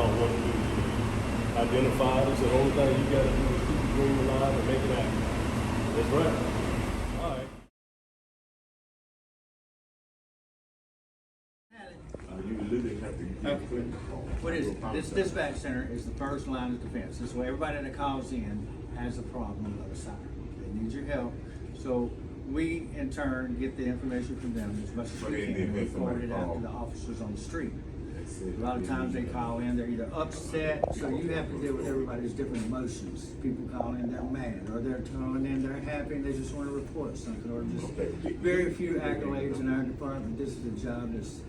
now what to do. Identify this, the only thing you got to do is keep the dream alive and make it happen. That's right. All right. You literally have to What is this dispatch center is the first line of defense. This way everybody that calls in has a problem on the other side. They need your help. So we in turn get the information from them as much as we can and we forward it out to the officers on the street. A lot of times they call in, they're either upset, so you have to deal with everybody's different emotions. People call in, they're mad, or they're calling in, they're happy, and they just want to report something, or just very few accolades in our department. This is a job that's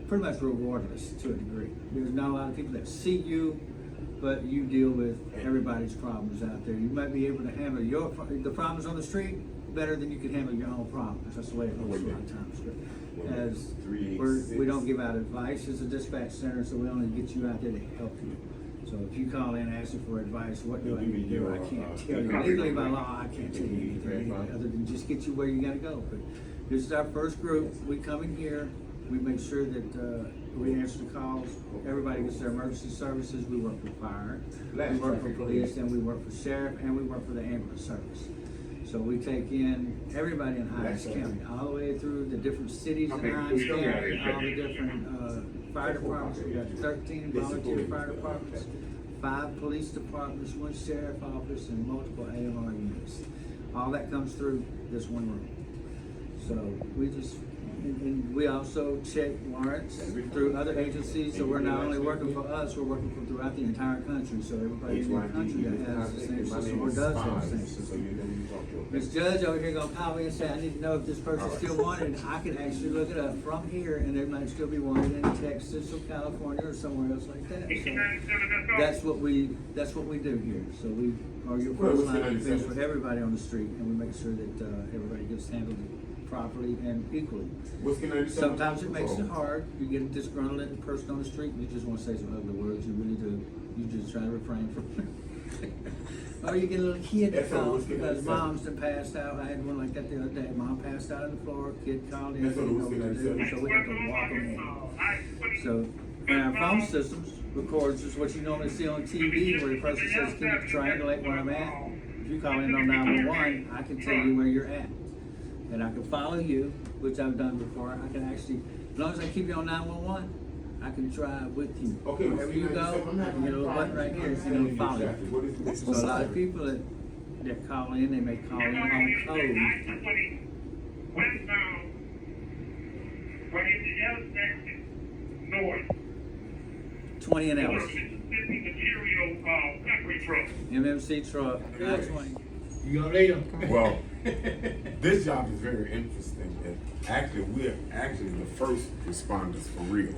pretty much rewardless to a degree. There's not a lot of people that see you, but you deal with everybody's problems out there. You might be able to handle the problems on the street better than you can handle your own problems. That's the way it looks a lot of times. But as we don't give out advice as a dispatch center, so we only get you out there to help you. So if you call in asking for advice, what do I need to do? I can't tell you. Legally by law, I can't tell you anything other than just get you where you gotta go. But this is our first group. We come in here, we make sure that we answer the calls. Everybody gets their emergency services. We work for fire, we work for police, and we work for sheriff, and we work for the ambulance service. So we take in everybody in Hines County, all the way through the different cities in Hines County, all the different fire departments. We got 13 volunteer fire departments, 5 police departments, 1 sheriff office, and multiple AMR units. All that comes through this one room. So we just, and we also check warrants through other agencies, so we're not only working for us, we're working for throughout the entire country. So everybody in the country that has the same system or does have the same system. This judge over here gonna call me and say, I need to know if this person's still wanted. I can actually look it up from here, and they might still be wanted in Texas or California or somewhere else like that. So that's what we do here. So we are your first line of defense for everybody on the street, and we make sure that everybody gets handled properly and equally. Sometimes it makes it hard. You get a disgruntled person on the street and you just want to say some ugly words. You really do. You just try to refrain from it. Or you get a little kid that calls because mom's been passed out. I had one like that the other day. Mom passed out on the floor. Kid called in. Didn't know what to do, so we had to walk them in. So, and our phone systems records just what you normally see on TV, where the person says, "Can you triangulate where I'm at?" If you call in on 911, I can tell you where you're at. And I can follow you, which I've done before. I can actually, as long as I keep you on 911, I can drive with you. Okay, wherever you go, I can get a little button right here, you know, follow you. So a lot of people that call in, they may call in on code. Where is the intersection north? 20 and Ellis. Mississippi material factory truck. MMC truck, 920. You gonna lead them? Well, this job is very interesting. And actually, we're actually the first responders for real,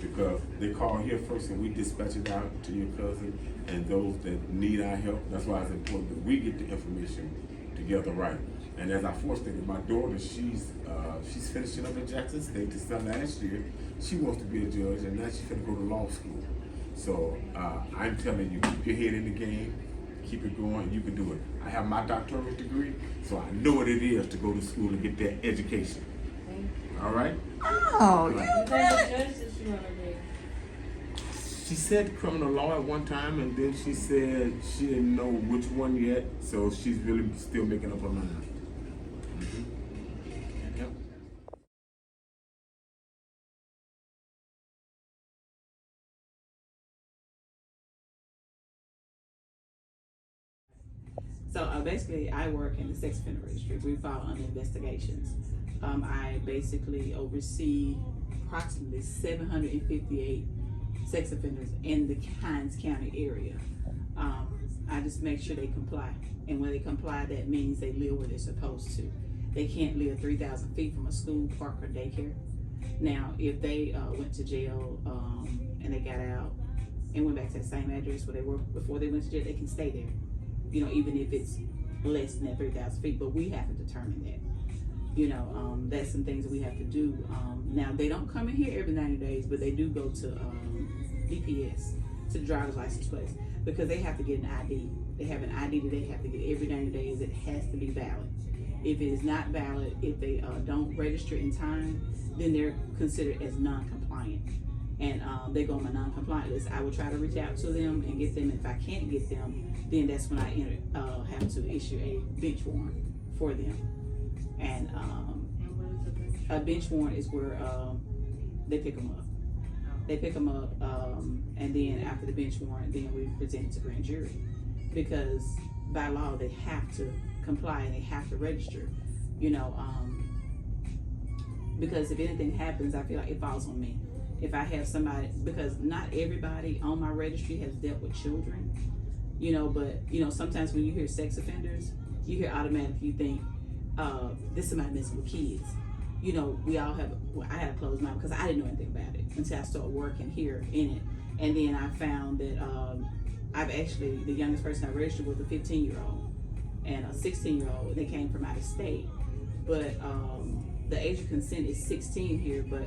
because they call here first and we dispatch it out to your cousin and those that need our help. That's why it's important that we get the information together right. And as I stated, my daughter, she's finishing up at Jackson State this time last year. She wants to be a judge, and now she's gonna go to law school. So I'm telling you, keep your head in the game. Keep it going, you can do it. I have my doctorate degree, so I know what it is to go to school and get that education. All right? Oh, you Judge she wanna do? She said criminal law at one time, and then she said she didn't know which one yet, so she's really still making up her mind. Yep. So basically, I work in the sex offender registry. We file under investigations. I basically oversee approximately 758 sex offenders in the Hines County area. I just make sure they comply. And when they comply, that means they live where they're supposed to. They can't live 3,000 feet from a school, park, or daycare. Now, if they went to jail and they got out and went back to the same address where they were before they went to jail, they can stay there. You know, even if it's less than that 3,000 feet, but we have to determine that. You know, that's some things that we have to do. Now, they don't come in here every 90 days, but they do go to DPS, to the driver's license place, because they have to get an ID. They have an ID that they have to get every 90 days. It has to be valid. If it is not valid, if they don't register in time, then they're considered as non-compliant. and they go on my non-compliant list, I will try to reach out to them and get them. If I can't get them, then that's when I have to issue a bench warrant for them. And a bench warrant is where they pick them up. They pick them up, and then after the bench warrant, then we present it to grand jury, because by law they have to comply and they have to register. You know, because if anything happens, I feel like it falls on me. If I have somebody, because not everybody on my registry has dealt with children, you know, but you know, sometimes when you hear sex offenders, you hear automatically, you think, this is somebody messing with kids. You know, we all have, well, I had a closed mind because I didn't know anything about it until I started working here in it. And then I found that I've actually, the youngest person I registered was a 15-year-old and a 16-year-old. They came from out of state. But the age of consent is 16 here, but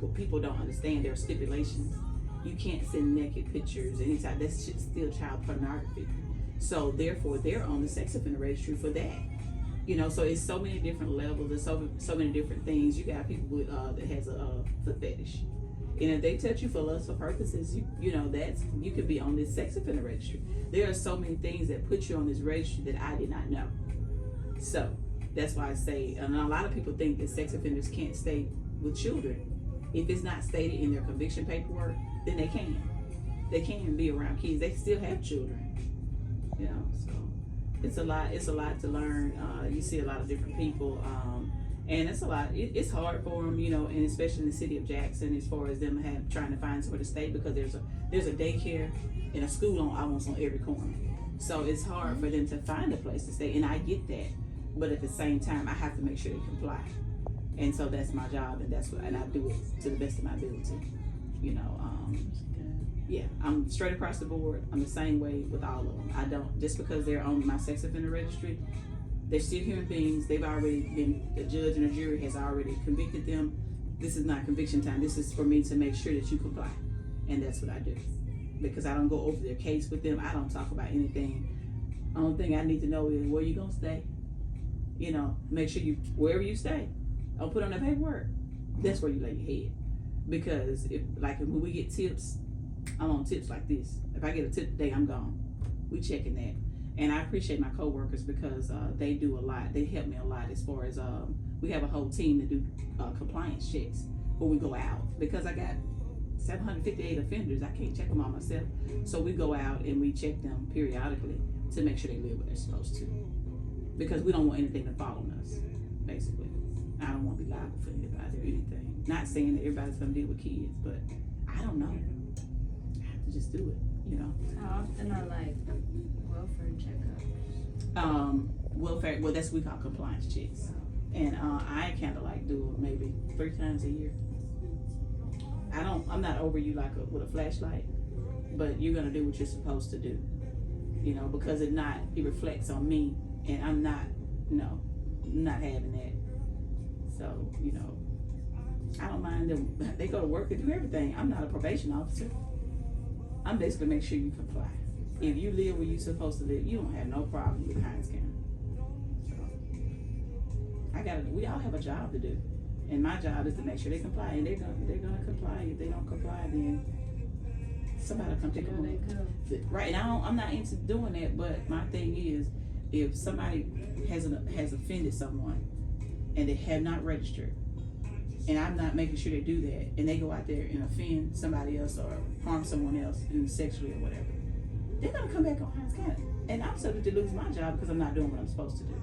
what people don't understand, there are stipulations. You can't send naked pictures anytime. That's still child pornography. So therefore, they're on the sex offender registry for that. You know, so it's so many different levels. There's so many different things. You got people with that has a foot fetish, and if they touch you for lustful purposes, you know that's, you could be on this sex offender registry. There are so many things that put you on this registry that I did not know. So that's why I say, and a lot of people think that sex offenders can't stay with children. If it's not stated in their conviction paperwork, then they can. They can be around kids. They still have children. You know, so. It's a lot to learn. You see a lot of different people, and it's a lot. It's hard for them, you know, and especially in the city of Jackson, as far as them trying to find somewhere to stay, because there's a daycare and a school almost on every corner. So it's hard for them to find a place to stay, and I get that. But at the same time, I have to make sure they comply, and so that's my job, and I do it to the best of my ability, you know. Yeah, I'm straight across the board. I'm the same way with all of them. I don't, just because they're on my sex offender registry, they're still human beings. They've already been, the judge and the jury has already convicted them. This is not conviction time. This is for me to make sure that you comply. And that's what I do. Because I don't go over their case with them. I don't talk about anything. Only thing I need to know is where you gonna stay. You know, make sure you, wherever you stay, I'll put on the paperwork. That's where you lay your head. Because if when we get tips, I'm on tips like this. If I get a tip today, I'm gone. We checking that. And I appreciate my coworkers because they do a lot. They help me a lot as far as, we have a whole team that do compliance checks where we go out. Because I got 758 offenders, I can't check them all myself. So we go out and we check them periodically to make sure they live what they're supposed to. Because we don't want anything to fall on us, basically. I don't want to be liable for anybody or anything. Not saying that everybody's going to deal with kids, but I don't know. Just do it, you know. How often are welfare checkups? Welfare, well, that's what we call compliance checks. And I kind of do it maybe 3 times a year. I'm not over you with a flashlight, but you're gonna do what you're supposed to do, you know, because if not, it reflects on me, and I'm not having that. So, you know, I don't mind them. They go to work, they do everything. I'm not a probation officer. I'm basically make sure you comply. If you live where you're supposed to live, you don't have no problem with Hines County. So we all have a job to do, and my job is to make sure they comply, and they're gonna comply. If they don't comply, then somebody will come take them away. Right, and I'm not into doing that. But my thing is, if somebody has offended someone and they have not registered, and I'm not making sure they do that, and they go out there and offend somebody else or harm someone else sexually or whatever, they're gonna come back on Hines County, and I'm subject to lose my job because I'm not doing what I'm supposed to do.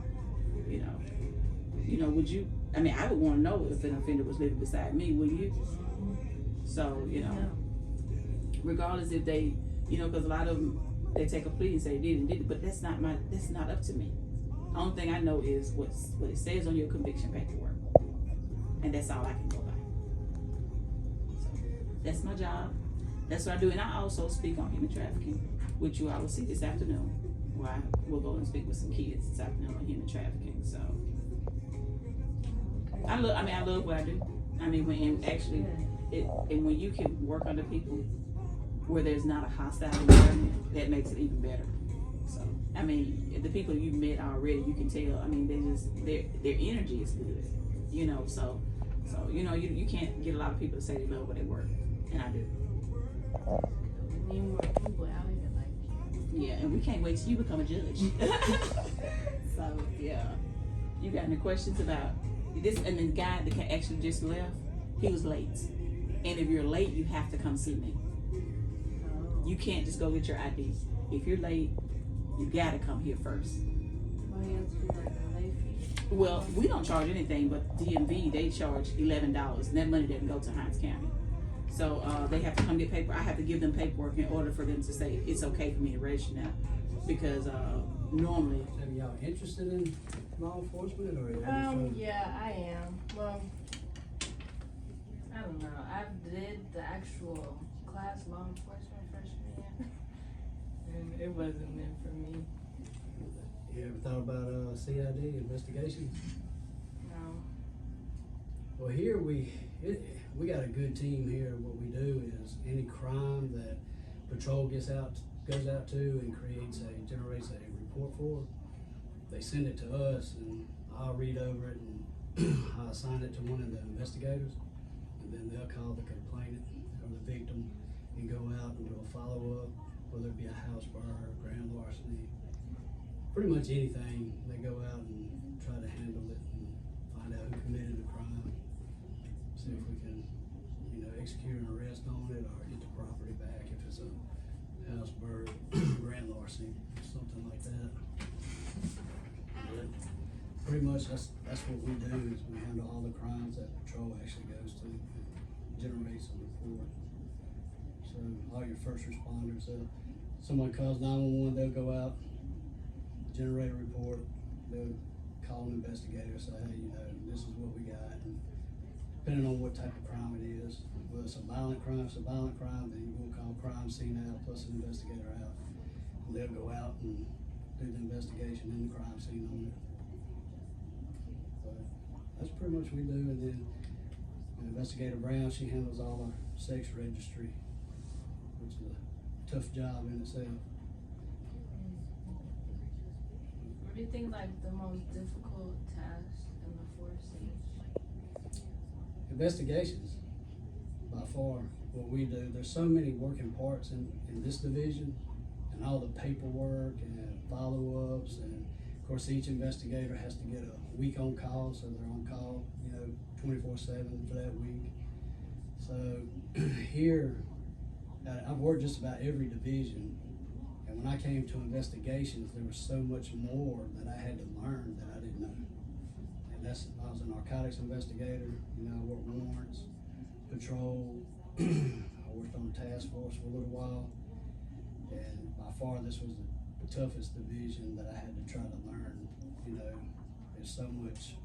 You know, would you? I mean, I would want to know if an offender was living beside me, wouldn't you? So, you know, regardless if they, you know, because a lot of them, they take a plea and say they did it, but that's not up to me. The only thing I know is what it says on your conviction paperwork. And that's all I can go by. So that's my job. That's what I do. And I also speak on human trafficking, which you all will see this afternoon, where I will go and speak with some kids this afternoon on human trafficking. So I love what I do. I mean, when you can work under people where there's not a hostile environment, that makes it even better. So, I mean, the people you met already, you can tell, I mean, their energy is good, you know, so you know, you can't get a lot of people to say they love where they work. and I do. We need more people out here like you. Yeah, and we can't wait till you become a judge. So yeah, you got any questions about this? And the guy that actually just left, he was late. And if you're late, you have to come see me. Oh. You can't just go get your ID. If you're late, you gotta come here first. Why you have to do like a late fee? Well, we don't charge anything, but DMV, they charge $11, and that money doesn't go to Hinds County. So they have to come get paper. I have to give them paperwork in order for them to say it's okay for me to register now, because normally. Are y'all interested in law enforcement, or are you Yeah, I am. Well, I don't know. I did the actual class law enforcement freshman year, and it wasn't meant for me. you ever thought about CID investigations? No. Well, here we got a good team here. What we do is any crime that patrol goes out to and generates a report for, they send it to us, and I'll read over it and I'll assign it to one of the investigators, and then they'll call the complainant or the victim and go out and do a follow-up, whether it be a house burn or grand larceny, pretty much anything. They go out and try to handle it and find out who committed the crime, see if we can, execute an arrest on it or get the property back if it's a house burn, grand larceny, something like that. But pretty much that's what we do, is we handle all the crimes that patrol actually goes to, and generates a report. So all your first responders, someone calls 911, they'll go out, generate a report, they'll call an investigator, say, hey, this is what we got, and depending on what type of crime it is, whether it's a violent crime, then you're gonna call crime scene out plus an investigator out, and they'll go out and do the investigation in the crime scene on it. So that's pretty much what we do. And then Investigator Brown, she handles all our sex registry, which is a tough job in itself. What do you think like the most difficult task in the force is? Investigations, by far, what we do. There's so many working parts in this division, and all the paperwork and follow-ups, and of course each investigator has to get a week on call, so they're on call, 24/7 for that week. So here, I've worked just about every division, and when I came to investigations, there was so much more that I had to learn that I didn't know. And I was a narcotics investigator, I worked warrants, patrol, I worked on the task force for a little while, and by far this was the toughest division that I had to try to learn. There's so much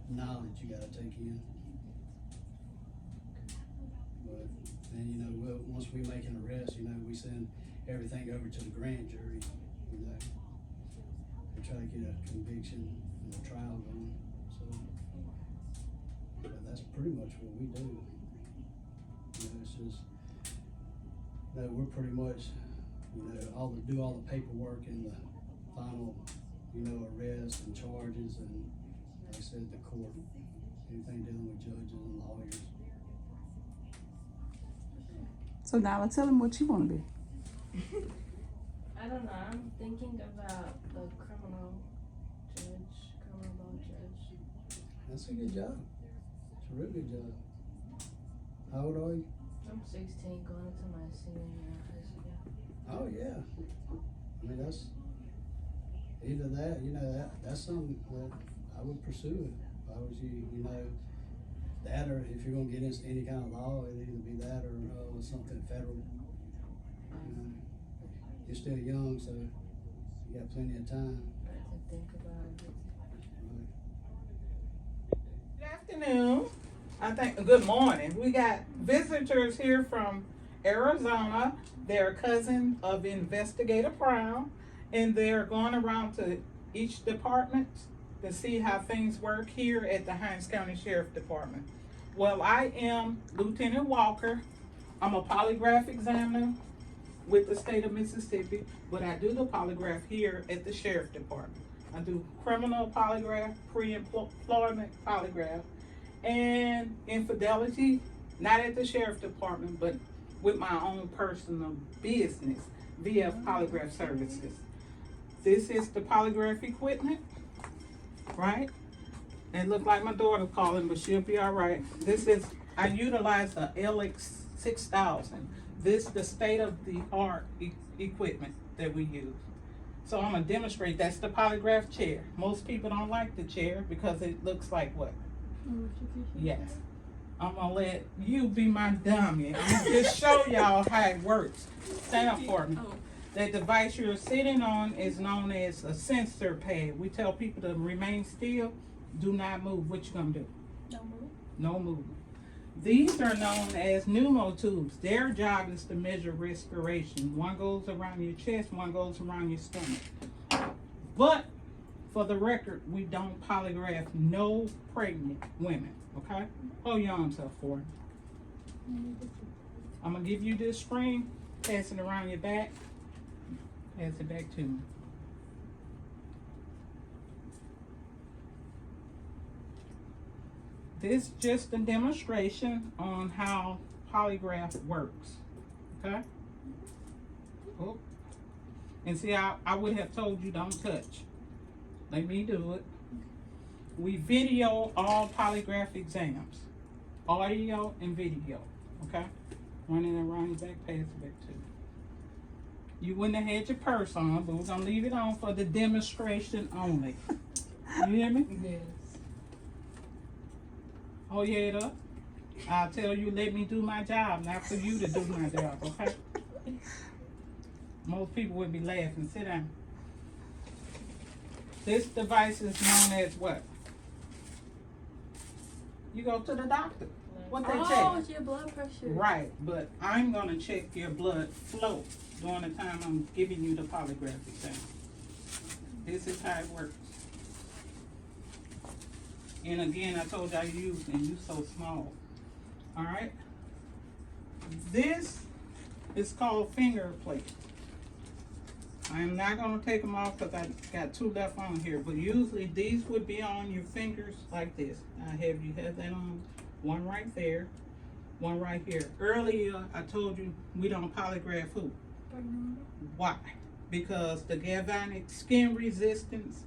knowledge you gotta take in. But then, once we make an arrest, we send everything over to the grand jury, to try to get a conviction and a trial going. So, but that's pretty much what we do. It's just that we're pretty much, do all the paperwork and the final, arrest and charges, and like I said, the court, anything dealing with judges and lawyers. So Nyla, tell them what you want to be. I don't know. I'm thinking about the criminal law judge. That's a good job. It's a real good job. How old are you? I'm 16, going into my senior year of high school. Oh yeah. I mean, that's either that, that's something that I would pursue if I was you, that, or if you're gonna get into any kind of law, it'd either be that or something federal. You're still young, so you got plenty of time. I have to think about it. Right. Good afternoon. Good morning. We got visitors here from Arizona. They're a cousin of Investigator Brown, and they're going around to each department to see how things work here at the Hinds County Sheriff Department. Well, I am Lieutenant Walker. I'm a polygraph examiner with the state of Mississippi, but I do the polygraph here at the Sheriff Department. I do criminal polygraph, pre-employment polygraph, and infidelity, not at the Sheriff Department, but with my own personal business via Polygraph services. This is the polygraph equipment, right? It looked like my daughter calling, but she'll be all right. I utilize the LX 6000. This is the state-of-the-art equipment that we use. So I'm gonna demonstrate. That's the polygraph chair. Most people don't like the chair because it looks like what? Yes. I'm gonna let you be my dummy. I'm gonna just show y'all how it works. Stand up for me. That device you're sitting on is known as a sensor pad. We tell people to remain still, do not move. What you gonna do? No move. No movement. These are known as pneumotubes. Their job is to measure respiration. One goes around your chest, one goes around your stomach. But for the record, we don't polygraph no pregnant women, okay? Hold your arms up for me. I'm gonna give you this screen, pass it around your back, pass it back to me. This is just a demonstration on how polygraph works, okay? Oh. And see, I would have told you don't touch. Let me do it. We video all polygraph exams, audio and video, okay? Run it around your back, pass it back to you. You wouldn't have had your purse on, but we're gonna leave it on for the demonstration only. You hear me? Yes. Hold your head up. I'll tell you, let me do my job, not for you to do my job, okay? Most people would be laughing. Sit down. This device is known as what? You go to the doctor. What they Oh, check? it's your blood pressure. Right, but I'm gonna check your blood flow during the time I'm giving you the polygraph exam. This is how it works. And again, I told y'all you so small. All right. This is called finger plate. I'm not gonna take them off because I got two left on here, but usually these would be on your fingers like this. I have you have that on, one right there, one right here. Earlier, I told you we don't polygraph who? Why? Because the galvanic skin resistance,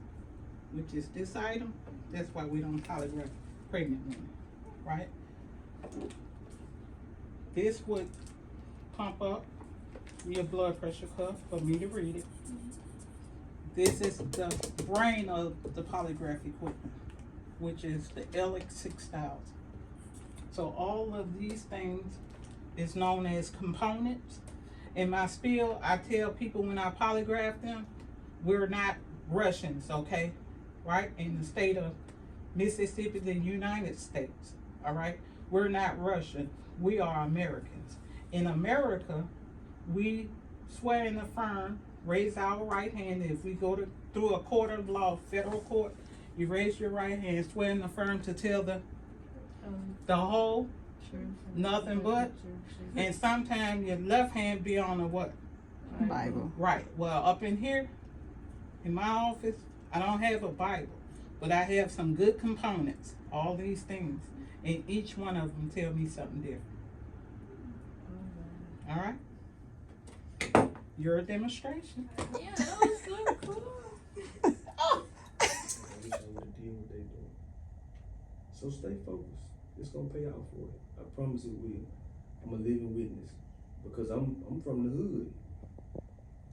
which is this item, that's why we don't polygraph pregnant women, right? This would pump up your blood pressure cuff for me to read it. This is the brain of the polygraph equipment, which is the LX 6000. So all of these things is known as components. In my spiel, I tell people when I polygraph them, we're not Russians, okay? Right? In the state of Mississippi, the United States, all right? We're not Russian, we are Americans. In America, we swear in the firm, raise our right hand. If we go through a court of law, federal court, you raise your right hand, swear in the firm to tell the whole, nothing but, and sometimes your left hand be on the what? Bible. Right, well, up in here, in my office, I don't have a Bible, but I have some good components, all these things, and each one of them tell me something different. All right? Your demonstration. Yeah, that was so cool. So stay focused. It's gonna pay off for it. I promise it will. I'm a living witness because I'm from the hood.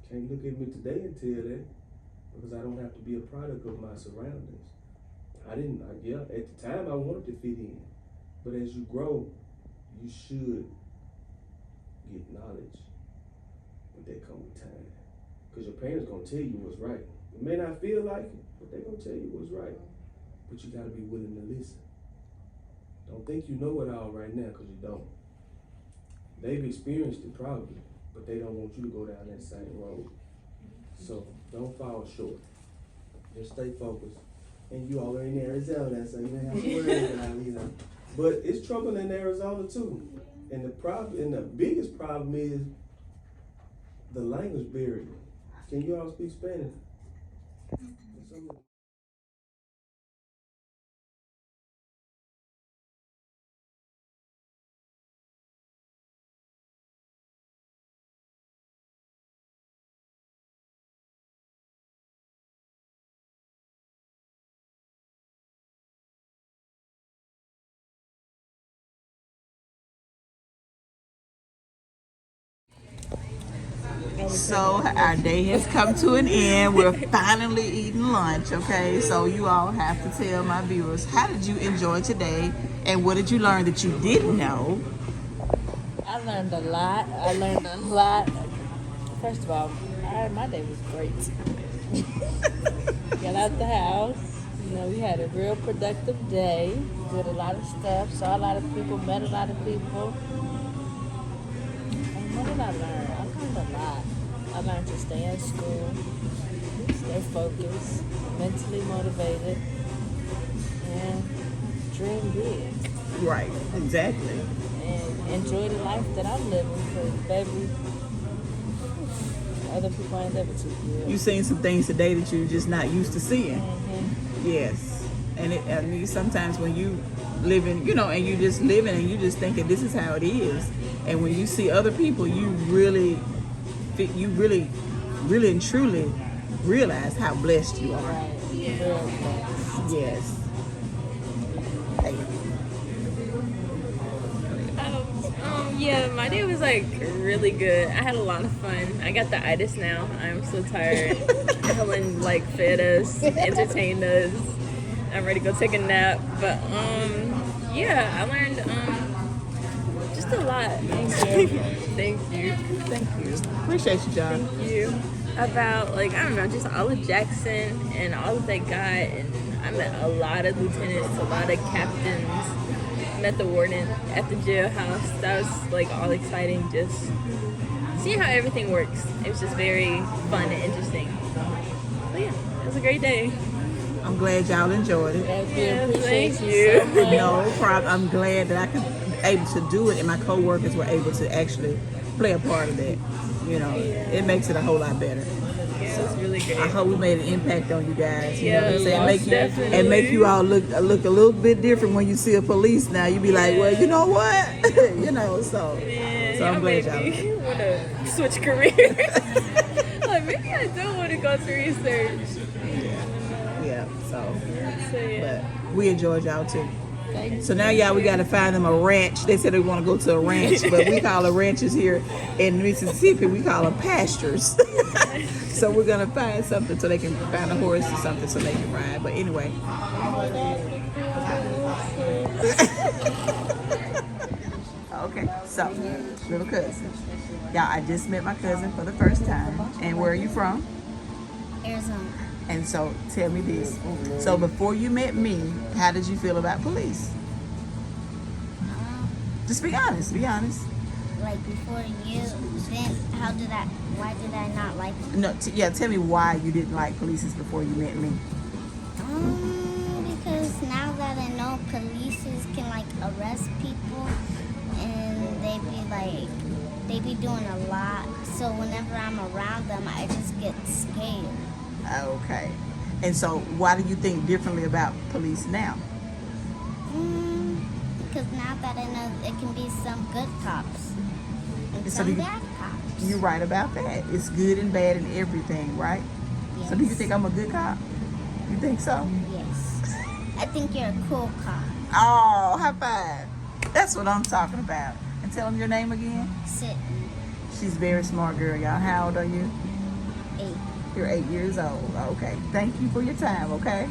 Can't look at me today and tell that because I don't have to be a product of my surroundings. At the time I wanted to fit in, but as you grow, you should get knowledge, but that come with time. Because your parents gonna tell you what's right. It may not feel like it, but they gonna tell you what's right. But you gotta be willing to listen. Don't think you know it all right now, because you don't. They've experienced it probably, but they don't want you to go down that same road. So don't fall short. Just stay focused. And you all are in Arizona, so you don't have to worry about, you know. But it's trouble in Arizona too. And the biggest problem is the language barrier. Can you all speak Spanish? So our day has come to an end. We're finally eating lunch, okay? So you all have to tell my viewers, how did you enjoy today? And what did you learn that you didn't know? I learned a lot. First of all, my day was great. Got out the house. You know, we had a real productive day. Did a lot of stuff. Saw a lot of people. Met a lot of people. And what did I learn? I learned a lot. I learned to stay in school, stay focused, mentally motivated, and dream big. Right, exactly. And enjoy the life that I'm living, because baby, other people ain't living too good. You seen some things today that you're just not used to seeing. Mm-hmm. Yes. And I mean, sometimes when you living, and you just living and you just thinking this is how it is. And when you see other people, you really and truly realize how blessed you are. Right. Real blessed. Yes. Yeah, my day was like really good. I had a lot of fun. I got the itis now. I'm so tired. Helen fed us, entertained us. I'm ready to go take a nap. But yeah, I learned just a lot. Thank you. Thank you. Thank you. Appreciate you, John. Thank you. About I don't know, just all of Jackson and all that they got, and I met a lot of lieutenants, a lot of captains. Met the warden at the jailhouse. That was all exciting, just seeing how everything works. It was just very fun and interesting. But yeah, it was a great day. I'm glad y'all enjoyed it. Yeah, thank you. No problem. I'm glad that I could able to do it and my coworkers were able to actually play a part of that. It makes it a whole lot better. Yeah, it was really great. I hope we made an impact on you guys. You know what I'm saying? most definitely. And make you all look a little bit different when you see a police now. You be like, well, you know what? So I'm glad y'all. Maybe want to switch careers. Maybe I don't want to go to research. Yeah. So yeah. but we enjoyed y'all too. So now, y'all, we got to find them a ranch. They said they want to go to a ranch, but we call the ranches here in Mississippi, we call them pastures. So we're going to find something so they can find a horse or something so they can ride. But anyway. Okay, so, little cousin. Y'all, I just met my cousin for the first time. And where are you from? Arizona. And so, tell me this. So, before you met me, how did you feel about police? Just be honest. Be honest. Like before you, then why did I not like them? No, tell me why you didn't like police before you met me. Because now that I know police can arrest people, and they be doing a lot. So whenever I'm around them, I just get scared. Okay. And so why do you think differently about police now? Because now that I know it can be some good cops and So some bad cops. You're right about that. It's good and bad and everything, right? Yes. So do you think I'm a good cop? You think so? Yes. I think you're a cool cop. Oh, high five. That's what I'm talking about. And tell them your name again. Cidney. She's a very smart girl, y'all. How old are you? 8. You're 8 years old. Okay. Thank you for your time, okay?